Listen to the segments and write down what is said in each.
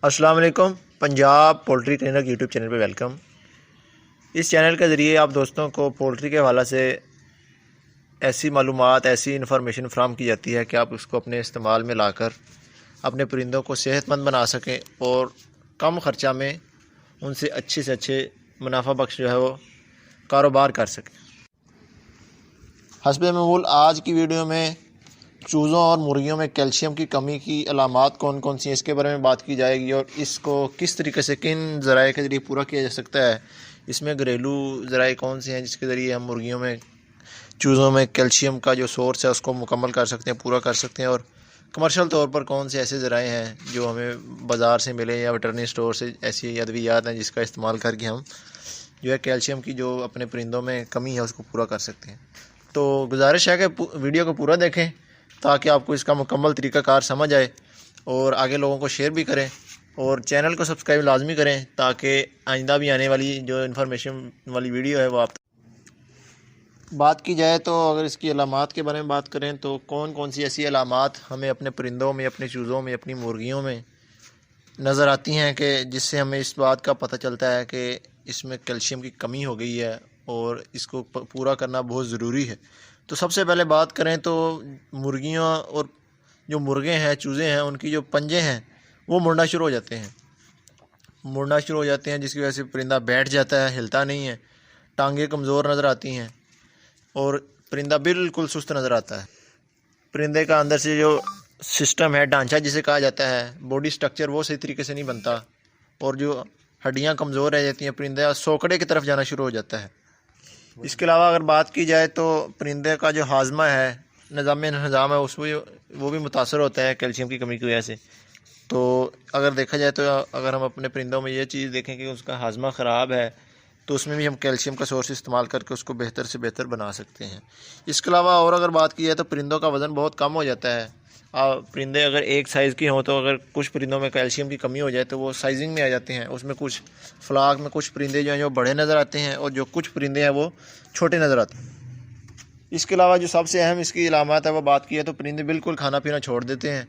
अस्सलाम वालेकुम। Punjab poultry trainer YouTube channel पे वेलकम। इस चैनल के ज़रिए आप दोस्तों को पोल्ट्री के हवाले से ऐसी मालूमात, ऐसी इन्फॉर्मेशन फ्राहम की जाती है कि आप उसको अपने इस्तेमाल में लाकर अपने परिंदों को सेहतमंद बना सकें और कम ख़र्चा में उनसे अच्छे से अच्छे मुनाफा बख्श जो है वो कारोबार कर सकें। हस्बे मामूल आज की वीडियो में चूज़ों और मुर्गियों में कैल्शियम की कमी की अलामात कौन कौन सी हैं इसके बारे में बात की जाएगी और इसको किस तरीके से किन ज़राए के ज़रिए पूरा किया जा सकता है। इसमें घरेलू ज़राए कौन से हैं जिसके ज़रिए हम मुर्गियों में, चूज़ों में कैल्शियम का जो सोर्स है उसको मुकम्मल कर सकते हैं, पूरा कर सकते हैं, और कमर्शियल तौर पर कौन से ऐसे ज़राए हैं जो हमें बाज़ार से मिले या वेटरनरी स्टोर से ऐसी अद्वियात हैं जिसका इस्तेमाल करके हम जो है कैल्शियम की जो अपने परिंदों में कमी है उसको पूरा कर सकते हैं। तो गुजारिश है कि वीडियो को पूरा देखें ताकि आपको इसका मुकम्मल तरीक़ाकार समझ आए और आगे लोगों को शेयर भी करें और चैनल को सब्सक्राइब लाजमी करें ताकि आइंदा भी आने वाली जो इन्फॉर्मेशन वाली वीडियो है वो आप बात की जाए। तो अगर इसकी अलामात के बारे में बात करें तो कौन कौन सी ऐसी अलामात हमें अपने परिंदों में, अपने चूज़ों में, अपनी मुर्गियों में नज़र आती हैं कि जिससे हमें इस बात का पता चलता है कि इसमें कैल्शियम की कमी हो गई है और इसको पूरा करना बहुत ज़रूरी है। तो सबसे पहले बात करें तो मुर्गियां और जो मुर्गे हैं, चूज़े हैं, उनकी जो पंजे हैं वो मुड़ना शुरू हो जाते हैं, जिसकी वजह से परिंदा बैठ जाता है, हिलता नहीं है, टांगें कमज़ोर नज़र आती हैं और परिंदा बिल्कुल सुस्त नज़र आता है। परिंदे का अंदर से जो सिस्टम है, ढांचा जिसे कहा जाता है, बॉडी स्ट्रक्चर, वो सही तरीके से नहीं बनता और जो हड्डियाँ कमज़ोर रह जाती हैं, परिंदा सोकड़े की तरफ जाना शुरू हो जाता है। इसके अलावा अगर बात की जाए तो परिंदे का जो हाजमा है, निज़ाम है, उसमें वो भी मुतासर होता है कैल्शियम की कमी की वजह से। तो अगर देखा जाए तो अगर हम अपने परिंदों में ये चीज़ देखें कि उसका हाजमा ख़राब है तो उसमें भी हम कैल्शियम का सोर्स इस्तेमाल करके उसको बेहतर से बेहतर बना सकते हैं। इसके अलावा और अगर बात की जाए तो परिंदों का वज़न बहुत कम हो जाता है। परिंदे अगर एक साइज़ की हों तो अगर कुछ परिंदों में कैल्शियम की कमी हो जाए तो वो साइजिंग में आ जाते हैं। उसमें कुछ फ्लाक में कुछ परिंदे जो हैं जो बड़े नज़र आते हैं और जो कुछ परिंदे हैं वो छोटे नज़र आते हैं। इसके अलावा जो सबसे अहम इसकी अलामत है वो बात की है तो परिंदे बिल्कुल खाना पीना छोड़ देते हैं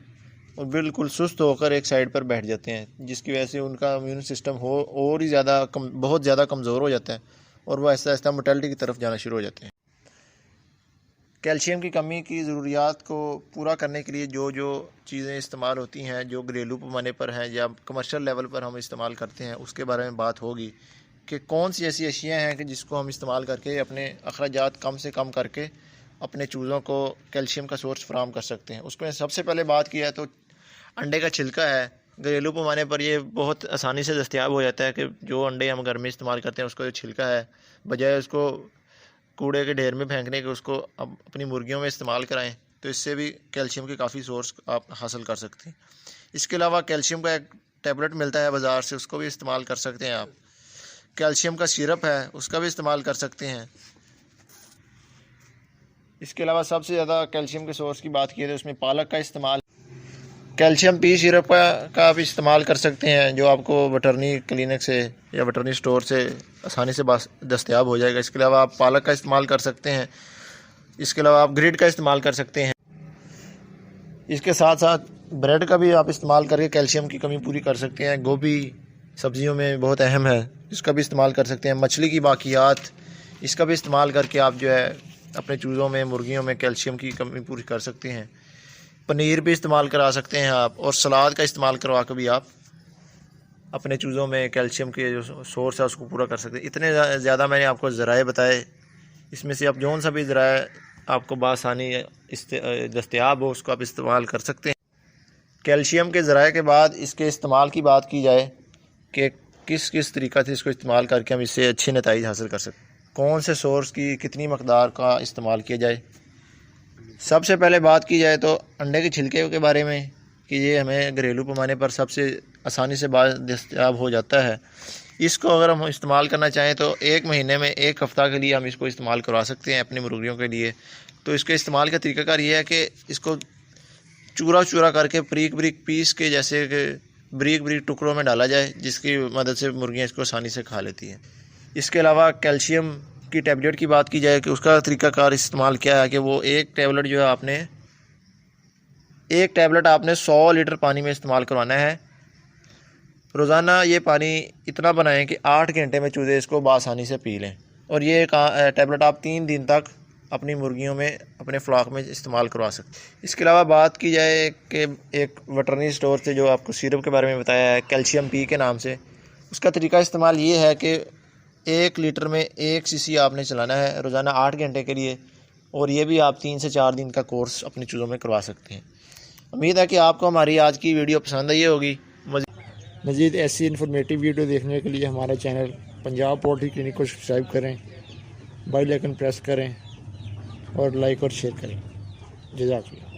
और बिल्कुल सुस्त होकर एक साइड पर बैठ जाते हैं, जिसकी वजह से उनका इम्यून सिस्टम और ही बहुत ज़्यादा कमज़ोर हो जाता है और वह आहिस्ता आहिस्ता मोर्टेलिटी की तरफ जाना शुरू हो जाते हैं। कैल्शियम की कमी की ज़रूरियात को पूरा करने के लिए जो जो चीज़ें इस्तेमाल होती हैं, जो घरेलू पैमाने पर हैं या कमर्शियल लेवल पर हम इस्तेमाल करते हैं, उसके बारे में बात होगी कि कौन सी ऐसी अशिया हैं कि जिसको हम इस्तेमाल करके अपने अखराजात कम से कम करके अपने चूज़ों को कैल्शियम का सोर्स फराहम कर सकते हैं। उसमें सबसे पहले बात की है तो अंडे का छिलका है। घरेलू पैमाने पर ये बहुत आसानी से दस्तयाब हो जाता है कि जो अंडे हम घर में इस्तेमाल करते हैं उसका जो छिलका है, बजाय उसको कूड़े के ढेर में फेंकने के उसको अब अपनी मुर्गियों में इस्तेमाल कराएं तो इससे भी कैल्शियम के काफ़ी सोर्स आप हासिल कर सकते हैं। इसके अलावा कैल्शियम का एक टैबलेट मिलता है बाज़ार से, उसको भी इस्तेमाल कर सकते हैं आप। कैल्शियम का सिरप है, उसका भी इस्तेमाल कर सकते हैं। इसके अलावा सबसे ज़्यादा कैल्शियम के सोर्स की बात की तो उसमें पालक का इस्तेमाल, कैल्शियम पी सिरप का आप इस्तेमाल कर सकते हैं जो आपको वेटरनरी क्लिनिक से या वेटरनरी स्टोर से आसानी से दस्तयाब हो जाएगा। इसके अलावा आप पालक का इस्तेमाल कर सकते हैं। इसके अलावा आप ग्रिड का इस्तेमाल कर सकते हैं। इसके साथ साथ ब्रेड का भी आप इस्तेमाल करके कैल्शियम की कमी पूरी कर सकते हैं। गोभी सब्जियों में बहुत अहम है, इसका भी इस्तेमाल कर सकते हैं। मछली की बाकियात, इसका भी इस्तेमाल करके आप जो है अपने चूज़ों में, मुर्गियों में कैल्शियम की कमी पूरी कर सकते हैं। पनीर भी इस्तेमाल करा सकते हैं आप और सलाद का इस्तेमाल करवा कर भी आप अपने चूज़ों में कैल्शियम के जो सोर्स है उसको पूरा कर सकते हैं। इतने ज़्यादा मैंने आपको ज़राए बताए, इसमें से आप जौन सा भी ज़राए आपको बासानी दस्तयाब हो उसको आप इस्तेमाल कर सकते हैं। कैल्शियम के ज़राए के बाद इसके इस्तेमाल की बात की जाए कि किस किस तरीक़ा से इसको इस्तेमाल करके हम इससे अच्छे नतीजे हासिल कर सकते हैं, कौन से सोर्स की कितनी मकदार का इस्तेमाल किया जाए। सबसे पहले बात की जाए तो अंडे के छिलके के बारे में कि ये हमें घरेलू पैमाने पर सबसे आसानी से दस्तयाब हो जाता है। इसको अगर हम इस्तेमाल करना चाहें तो एक महीने में एक हफ़्ता के लिए हम इसको इस्तेमाल करवा सकते हैं अपनी मुर्गियों के लिए। तो इसके इस्तेमाल का तरीक़ाकार ये है कि इसको चूरा चूरा करके बारीक बारीक पीस के, जैसे कि बारीक बारीक टुकड़ों में डाला जाए, जिसकी मदद से मुर्गियाँ इसको आसानी से खा लेती हैं। इसके अलावा कैल्शियम की टैबलेट की बात की जाए कि उसका तरीक़ाकार इस्तेमाल क्या है कि वो एक टैबलेट जो है आपने 100 लीटर पानी में इस्तेमाल करवाना है रोज़ाना ये पानी इतना बनाएं कि 8 घंटे में चूज़े इसको बआसानी से पी लें। और ये टैबलेट आप 3 दिन तक अपनी मुर्गियों में, अपने फ्लॉक में इस्तेमाल करवा सकते हैं। इसके अलावा बात की जाए कि एक वेटरनरी स्टोर से जो आपको सिरप के बारे में बताया है, कैल्शियम पी के नाम से, उसका तरीका इस्तेमाल ये है कि 1 लीटर में 1 सीसी आपने चलाना है रोज़ाना 8 घंटे के लिए, और ये भी आप 3 से 4 दिन का कोर्स अपनी चूज़ों में करवा सकते हैं। उम्मीद है कि आपको हमारी आज की वीडियो पसंद आई होगी। मज़ीद ऐसी इन्फॉर्मेटिव वीडियो देखने के लिए हमारा चैनल पंजाब पोल्ट्री क्लिनिक को सब्सक्राइब करें, बेल आइकन प्रेस करें और लाइक और शेयर करें। जज़ाकल्लाह।